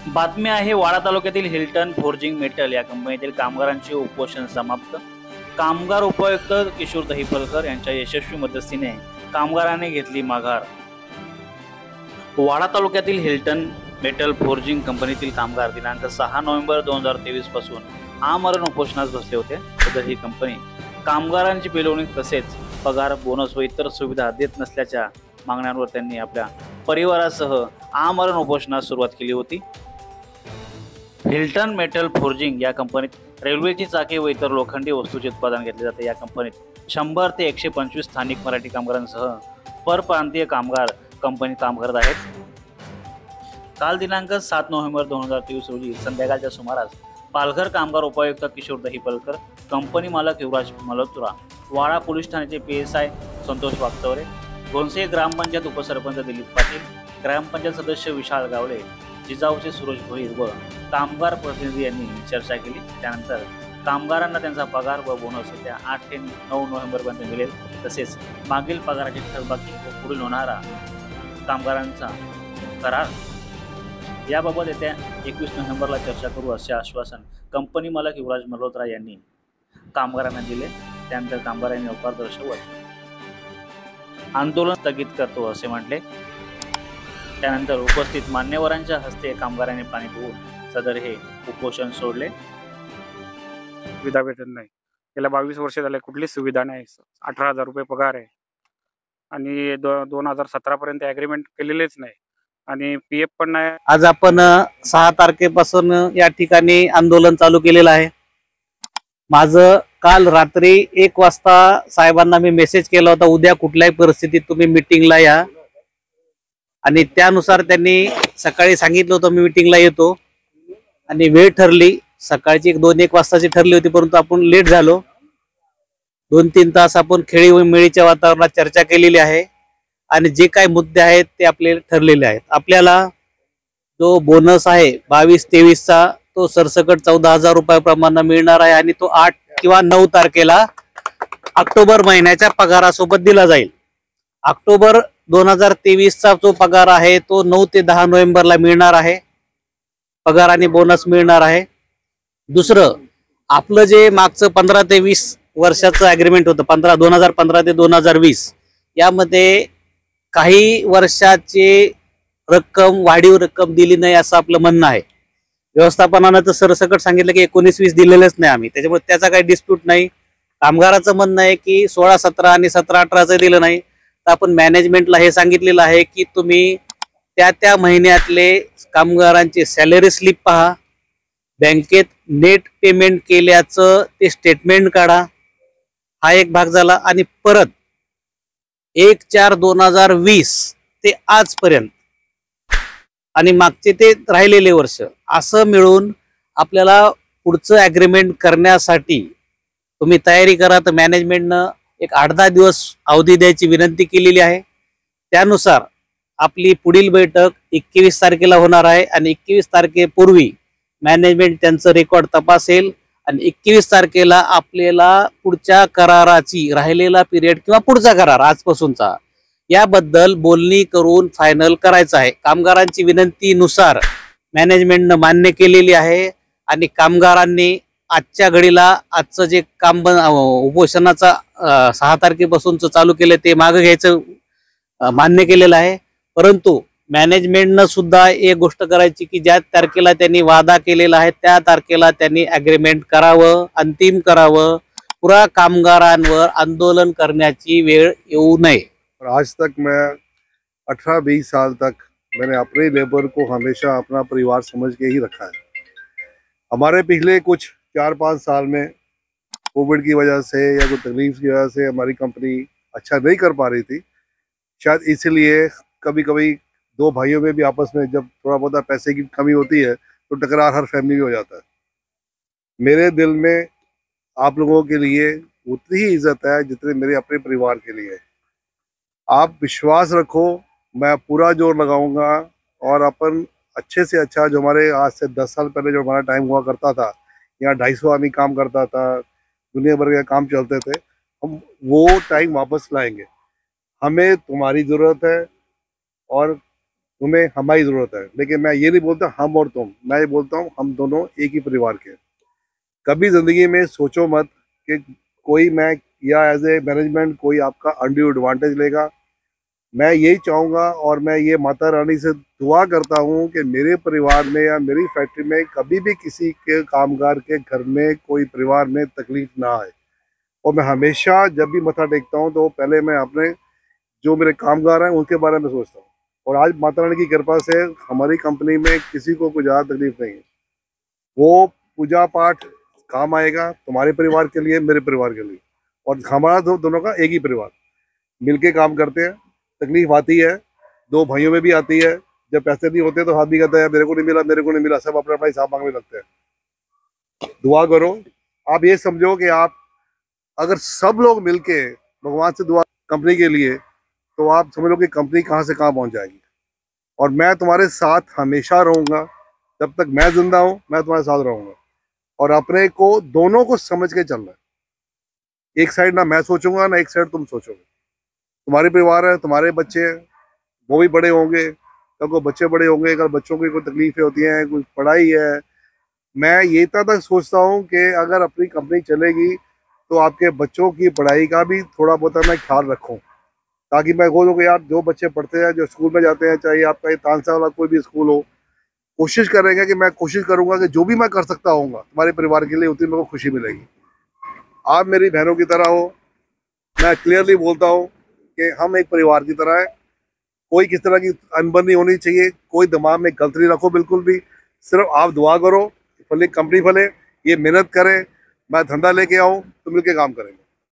बातमी आहे वाडा तालुक्यातील हिल्टन फोर्जिंग मेटल या कंपनीतील कामगारांचे उपोषण समाप्त। कामगार उपायुक्त किशोर दहिफलकर यांच्या यशस्वी मध्यस्थीने कामगारांनी घेतली माघार। वाडा तालुक्यातील हिल्टन मेटल फोर्जिंग कंपनीतील कामगार दिनांक 6 नोव्हेंबर 2023 पासून आमरण उपोषणास बसले होते। सदर ही कंपनी कामगारांची पेलवणी तसेच पगार, बोनस व इतर सुविधा देत नसल्याच्या मागण्यांवर त्यांनी आपल्या परिवारासह आमरण उपोषणास सुरुवात केली होती। हिल्टन मेटल फोर्जिंग या कंपनीत रेल्वेची चाके व इतर लोखंडी वस्तूचे उत्पादन घेतले जाते। या कंपनीत 100 ते 125 स्थानिक मराठी कामगारांसह परप्रांतीय कामगार कंपनीत काम करत आहेत। काल दिनांक 7 नोव्हेंबर 2023 रोजी संध्याकाळच्या सुमारास पालघर कामगार उपायुक्त किशोर दहिफलकर, कंपनी मालक युवराज मल्होत्रा, वाडा पोलीस ठाण्याचे PSI संतोष वागचौरे, घोणसे ग्रामपंचायत उपसरपंच दिलीप पाटील, ग्रामपंचायत सदस्य विशाल गावडे, जिजाऊचे सुरेश भोईर व कामगार प्रतिनिधी यांनी चर्चा केली। त्यानंतर कामगारांना त्यांचा पगार व बोनस येत्या 8 ते 9 नोव्हेंबरपर्यंत मिळेल, तसेच मागील पगाराची थकबाकी व पुढील होणारा कामगारांचा करार याबाबत येत्या 21 नोव्हेंबरला चर्चा करू असे आश्वासन कंपनी मालक युवराज मल्होत्रा यांनी कामगारांना दिले। त्यानंतर कामगारांनी नकार दर्शवत आंदोलन स्थगित करतो असे म्हटले। त्यानंतर उपस्थित मान्यवरांच्या हस्ते कामगारांनी पाणी पिऊन सदर हे उपोषण सोडले। सुविधा भेटत नाही, गेल्या 22 वर्ष झाले कुठलीच सुविधा नाही। 18,000 रुपये पगार आहे आणि 2017 पर्यंत ॲग्रीमेंट केलेलेच नाही आणि PF पण नाही। आज आपण 6 तारखेपासून या ठिकाणी आंदोलन चालू केलेलं आहे। माझं काल रात्री 1 वाजता साहेबांना मी मेसेज केला होता, उद्या कुठल्याही परिस्थितीत तुम्ही मीटिंगला या, आणि त्यानुसार त्यांनी सकाळी सांगितलं होतं मी मीटिंगला येतो, आणि वेळ ठरली सकाळची 2-1 वाजताची ठरली होती, परंतु आपण लेट झालो। 2-3 तास आपण खेळीमेळीच्या वातावरणात चर्चा केलेली आहे आणि जे काही मुद्दे आहेत ते आपले ठरलेले आहेत। आपल्याला जो बोनस आहे 22-23चा तो सरसकट 14,000 रुपयाप्रमाणे मिळणार आहे आणि तो 8 किंवा 9 तारखेला ऑक्टोबर महिन्याच्या पगारासोबत दिला जाईल। ऑक्टोबर 2023चा जो पगार आहे तो 9 ते 10 नोव्हेंबरला मिळणार आहे, पगार आणि बोनस मिळणार आहे। दुसरं, आपलं जे मागचं 15 ते 20 वर्षाचं ॲग्रीमेंट होतं, 2015 ते 2020, यामध्ये काही वर्षाचे रक्कम वाढीव रक्कम दिली नाही असं आपलं म्हणणं आहे। व्यवस्थापनानं तर सरसकट सांगितलं की 19-20 दिलेलेच नाही आम्ही, त्याच्यामुळे त्याचा काही डिस्प्यूट नाही। कामगाराचं म्हणणं आहे की 16-17 आणि 17-18चं दिलं नाही, तर आपण मॅनेजमेंटला हे सांगितलेलं आहे की तुम्ही त्या महिन्यातले कामगारांचे सॅलरी स्लिप पहा, बँकेत नेट पेमेंट केल्याचं ते स्टेटमेंट काढा, हा एक भाग झाला। आणि परत 1/4/2020 ते आजपर्यंत आणि मागचे ते राहिलेले वर्ष असं मिळून आपल्याला पुढचं ॲग्रीमेंट करण्यासाठी तुम्ही तयारी करा। तर मॅनेजमेंटनं एक 8-10 दिवस अवधी द्यायची विनंती केलेली आहे। त्यानुसार आपली पुढील बैठक 21 तारखेला होणार आहे आणि 21 तारखेपूर्वी मॅनेजमेंट त्यांचं रेकॉर्ड तपासेल आणि 21 तारखेला आपल्याला पुढच्या कराराची राहिलेला पिरियड किंवा पुढचा करार आजपासूनचा याबद्दल बोलणी करून फायनल करायचं आहे। कामगारांची विनंतीनुसार मॅनेजमेंटनं मान्य केलेली आहे आणि कामगारांनी आजच्या घडीला आजचं जे काम उपोषणाचा 6 तारखेपासूनचं चालू केलं ते मागे घ्यायचं मान्य केलेलं आहे। परंतु मॅनेजमेंटनं सुद्धा एक गोष्ट करायची की ज्या तारखेला त्यांनी वादा केलेला आहे त्या तारखेला त्यांनी ॲग्रीमेंट करावं, अंतिम करावं, पुरा कामगारांवर आंदोलन करण्याची वेळ येऊ नये। आज तक मैं 18-20 साल तक मैंने अपने लेबर को हमेशा अपना परिवार समझ के ही रखा है। हमारे पिछले कुछ 4-5 साल में कोविड की वजह से या कोई तकलीफ की वजह से हमारी कंपनी अच्छा नहीं कर पा रही थी, शायद इसलिए कभी कभी 2 भाइयों में भी आपस में जब थोड़ा बहुत पैसे की कमी होती है तो टकरार हर फैमिली में हो जाता है। मेरे दिल में आप लोगों के लिए उतनी ही इज्जत है जितनी मेरे अपने परिवार के लिए। आप विश्वास रखो, मैं पूरा जोर लगाऊंगा और अपन अच्छे से अच्छा, जो हमारे आज से 10 साल पहले जो हमारा टाइम हुआ करता था, यहाँ 250 आदमी काम करता था, दुनिया भर के काम चलते थे, हम वो टाइम वापस लाएंगे। हमें तुम्हारी ज़रूरत है और तुम्हें हमारी ज़रूरत है। लेकिन मैं ये नहीं बोलता हम और तुम, मैं ये बोलता हूँ हम दोनों एक ही परिवार के। कभी ज़िंदगी में सोचो मत कि कोई मैं या एज ए मैनेजमेंट कोई आपका अनड्यू एडवांटेज लेगा। मैं यही चाहूँगा और मैं ये माता रानी से दुआ करता हूँ कि मेरे परिवार में या मेरी फैक्ट्री में कभी भी किसी के कामगार के घर में कोई परिवार में तकलीफ ना आए। और मैं हमेशा जब भी मत्था टेकता हूँ तो पहले मैं अपने जो मेरे कामगार हैं उनके बारे में सोचता हूँ। और आज माता रानी की कृपा से हमारी कंपनी में किसी को कोई ज़्यादा तकलीफ नहीं है। वो पूजा पाठ काम आएगा तुम्हारे परिवार के लिए, मेरे परिवार के लिए, और हमारा दोनों का एक ही परिवार, मिलके काम करते हैं। तकलीफ आती है, दो भाइयों में भी आती है। जब पैसे नहीं होते तो हाथ भी कहता है मेरे को नहीं मिला, मेरे को नहीं मिला, सब अपना अपना हिसाब मांगने लगते हैं। दुआ करो, आप ये समझो कि आप अगर सब लोग मिलके भगवान से दुआ कंपनी के लिए, तो आप समझ लो कि कंपनी कहाँ से कहाँ पहुँच जाएगी। और मैं तुम्हारे साथ हमेशा रहूँगा, जब तक मैं जिंदा हूँ मैं तुम्हारे साथ रहूँगा। और अपने को दोनों को समझ के चलना है। एक साइड ना मैं सोचूंगा ना एक साइड तुम सोचोगे। तुम्हारे परिवार है, तुम्हारे बच्चे हैं, वो भी बड़े होंगे, कल को बच्चे बड़े होंगे, कल बच्चों की कोई तकलीफें होती हैं, कुछ पढ़ाई है। मैं ये तक सोचता हूँ कि अगर अपनी कंपनी चलेगी तो आपके बच्चों की पढ़ाई का भी थोड़ा बहुत मैं ख्याल रखूँ, ताकि मैं बोलूँ कि यार जो बच्चे पढ़ते हैं, जो स्कूल में जाते हैं, चाहे आपका ये तानसा वाला कोई भी स्कूल हो, कोशिश करेंगे कि मैं कोशिश करूँगा कि जो भी मैं कर सकता हूँ तुम्हारे परिवार के लिए, उतनी मेरे को खुशी मिलेगी। आप मेरी बहनों की तरह हो। मैं क्लियरली बोलता हूँ कि हम एक परिवार की तरह है। कोई किस तरह की अनबन नहीं होनी चाहिए, कोई दिमाग में गलत नहीं रखो बिल्कुल भी। सिर्फ आप दुआ करो, फले कंपनी फले, ये मेहनत करें, मैं धंधा लेके आऊँ तो मिलके काम करेंगे।